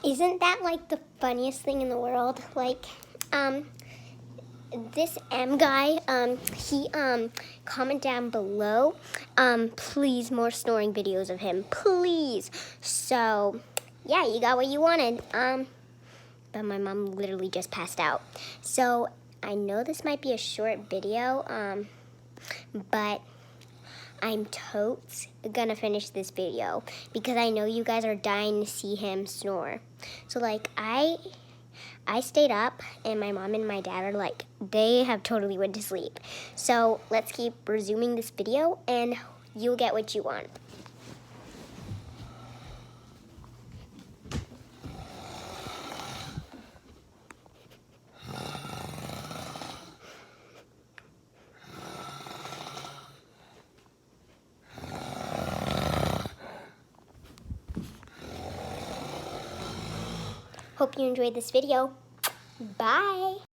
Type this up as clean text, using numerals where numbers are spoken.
Isn't that like the funniest thing in the world? Like, this M guy, he comment down below, please more snoring videos of him, please. So yeah, you got what you wanted. But my mom literally just passed out. So I know this might be a short video, but I'm totes gonna finish this video because I know you guys are dying to see him snore. So like I stayed up and my mom and my dad are like, they have totally went to sleep. So let's keep resuming this video and you'll get what you want. Hope you enjoyed this video. Bye.